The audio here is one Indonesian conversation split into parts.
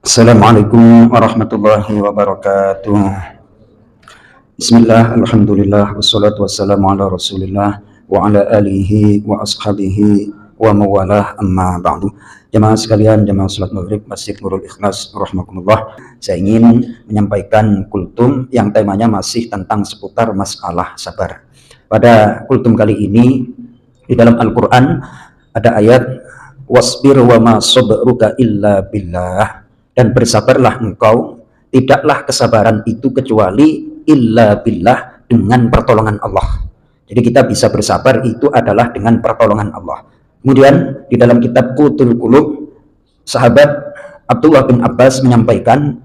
Assalamualaikum warahmatullahi wabarakatuh. Bismillah, alhamdulillah, wassalatu wassalamu ala rasulillah wa ala alihi wa ashabihi wa mawalah, amma ba'du. Jemaah sekalian, jemaah salat maghrib Masjid Nurul Ikhlas rahimakumullah, saya ingin menyampaikan kultum yang temanya masih tentang seputar masalah sabar. Pada kultum kali ini di dalam Al-Quran ada ayat wasbir wa ma sabruka illa billah, dan bersabarlah engkau, tidaklah kesabaran itu kecuali illa billah, dengan pertolongan Allah. Jadi kita bisa bersabar itu adalah dengan pertolongan Allah. Kemudian di dalam kitab Qutul Qulub, sahabat Abdullah bin Abbas menyampaikan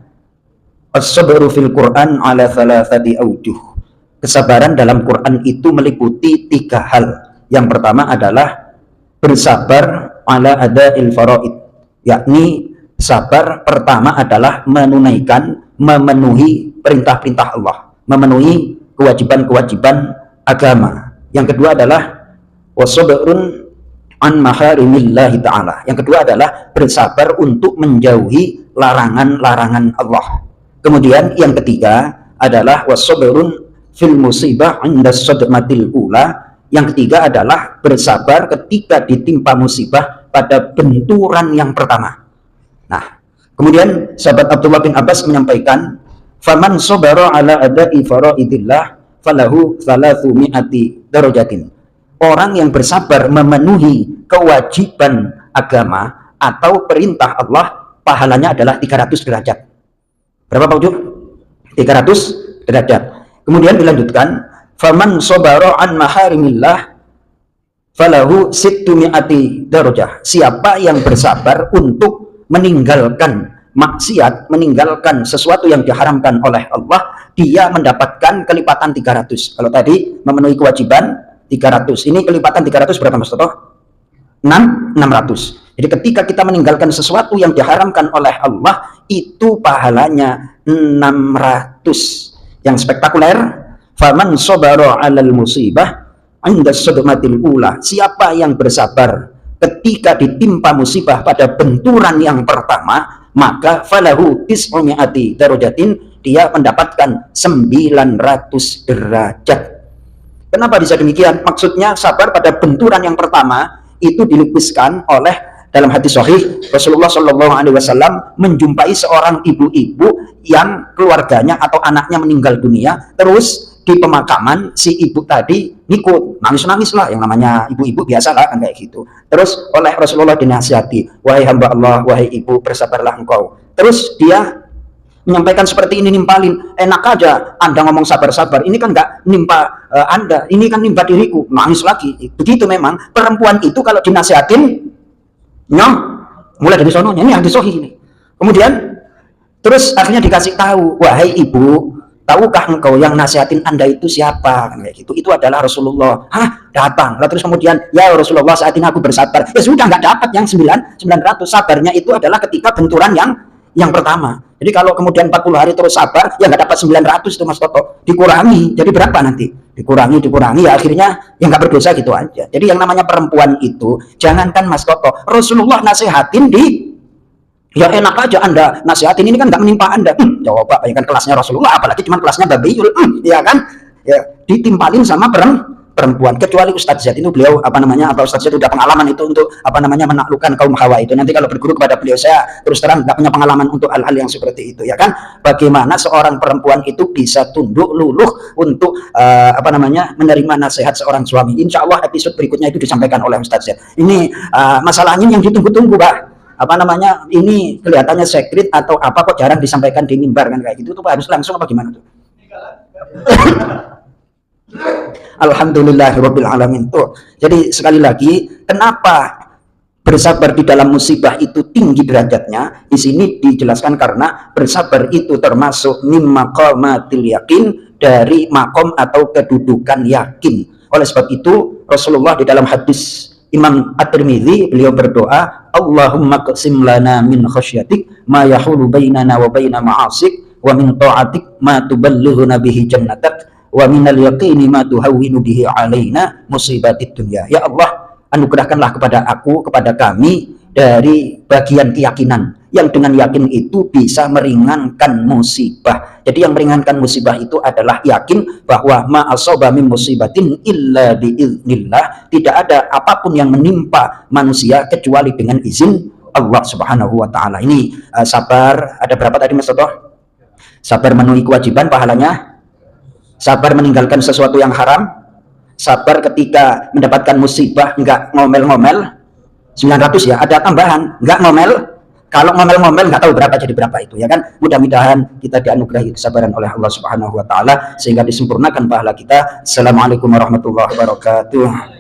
as-sabru fil Quran ala thalathati awjuh. Kesabaran dalam Quran itu meliputi 3 hal. Yang pertama adalah bersabar ala ada'il faraid, yakni sabar pertama adalah memenuhi perintah-perintah Allah, memenuhi kewajiban-kewajiban agama. Yang kedua adalah wasabrun an maharimillahi ta'ala. Yang kedua adalah bersabar untuk menjauhi larangan-larangan Allah. Kemudian yang ketiga adalah wasabrun fil musibah inda sadmatil ula. Yang ketiga adalah bersabar ketika ditimpa musibah pada benturan yang pertama. Nah, kemudian sahabat Abdullah bin Abbas menyampaikan, faman sabara ala ada'i faraidillah falahu 300 darajatin. Orang yang bersabar memenuhi kewajiban agama atau perintah Allah, pahalanya adalah 300 derajat. Berapa Pak Ujo? 300 derajat. Kemudian dilanjutkan, faman sabara an maharimillah falahu 600 darajah. Siapa yang bersabar untuk meninggalkan maksiat, meninggalkan sesuatu yang diharamkan oleh Allah, dia mendapatkan kelipatan 300. Kalau tadi memenuhi kewajiban 300, ini kelipatan 300 berapa Mas Toto? 600. Jadi ketika kita meninggalkan sesuatu yang diharamkan oleh Allah, itu pahalanya 600. Yang spektakuler, faman sabara 'alal musibah 'inda sadmatil ula. Siapa yang bersabar ketika ditimpa musibah pada benturan yang pertama, maka falahu 900 darajatin, dia mendapatkan 900 derajat. Kenapa bisa demikian? Maksudnya sabar pada benturan yang pertama itu dilukiskan oleh dalam hadis sahih Rasulullah SAW menjumpai seorang ibu-ibu yang keluarganya atau anaknya meninggal dunia, terus di pemakaman si ibu tadi ngikut nangis-nangis lah, yang namanya ibu-ibu biasa lah kan kayak gitu. Terus oleh Rasulullah dinasihati, wahai hamba Allah, wahai ibu, bersabarlah engkau. Terus dia menyampaikan seperti ini, nimpalin, enak aja Anda ngomong sabar-sabar, ini kan nggak nimpa Anda, ini kan nimpa diriku. Nangis lagi. Begitu memang perempuan itu kalau dinasihatin nyong, mulai dari sononya, ini hadis sahih ini. Kemudian terus akhirnya dikasih tahu, wahai ibu, tahukah engkau yang nasihatin Anda itu siapa? Kan kayak gitu. Itu adalah Rasulullah. Hah, datang. Lalu terus kemudian, ya Rasulullah, saat ini aku bersabar. Ya sudah, nggak dapat yang 900. Sabarnya itu adalah ketika benturan yang pertama. Jadi kalau kemudian 40 hari terus sabar, ya nggak dapat 900 itu Mas Toto. Dikurangi, jadi berapa nanti? Dikurangi, ya akhirnya yang nggak berdosa gitu aja. Jadi yang namanya perempuan itu, jangankan Mas Toto, Rasulullah nasihatin ya enak aja Anda nasihatin, ini kan nggak menimpa Anda. Coba bayangkan kelasnya Rasulullah, apalagi cuma kelasnya Babiul, ya kan? Ya, ditimpalin sama perempuan. Kecuali Ustadz Zaid itu, beliau Ustadz Zaid udah pengalaman itu untuk menaklukkan kaum Hawa itu. Nanti kalau berguru kepada beliau, saya terus terang nggak punya pengalaman untuk hal-hal yang seperti itu, ya kan? Bagaimana seorang perempuan itu bisa tunduk luluh untuk menerima nasihat seorang suami. Insya Allah episode berikutnya itu disampaikan oleh Ustadz Zaid. Ini masalahnya yang ditunggu-tunggu, Pak. Ini kelihatannya secret atau apa kok jarang disampaikan di mimbar kan kayak gitu, tuh harus langsung apa gimana tuh? Alhamdulillahirabbil alamin tuh. Jadi sekali lagi, kenapa bersabar di dalam musibah itu tinggi derajatnya? Di sini dijelaskan karena bersabar itu termasuk min maqamatil yakin, dari makom atau kedudukan yakin. Oleh sebab itu Rasulullah di dalam hadis Imam At-Tirmidzi, beliau berdoa, Allahumma qsim lana min khasyatik ma yahulu bainana wa baina ma'asik, wa min ta'atik ma tuballighuna bihi jannatak, wa minal yaqini ma tuhawwinu bihi alaina musibatid dunya. Ya Allah, anugerahkanlah kepada aku, kepada kami dari bagian keyakinan yang dengan yakin itu bisa meringankan musibah. Jadi yang meringankan musibah itu adalah yakin bahwa ma asaba min musibatin illa biiznillah, tidak ada apapun yang menimpa manusia kecuali dengan izin Allah Subhanahu wa taala. Ini sabar ada berapa tadi Mas Toto? Sabar memenuhi kewajiban pahalanya, sabar meninggalkan sesuatu yang haram, sabar ketika mendapatkan musibah enggak ngomel-ngomel 900 ya, ada tambahan enggak ngomel. Kalau ngomel-ngomel nggak tahu berapa jadi berapa itu ya kan. Mudah-mudahan kita dianugerahi kesabaran oleh Allah Subhanahu wa taala sehingga disempurnakan pahala kita. Assalamualaikum warahmatullahi wabarakatuh.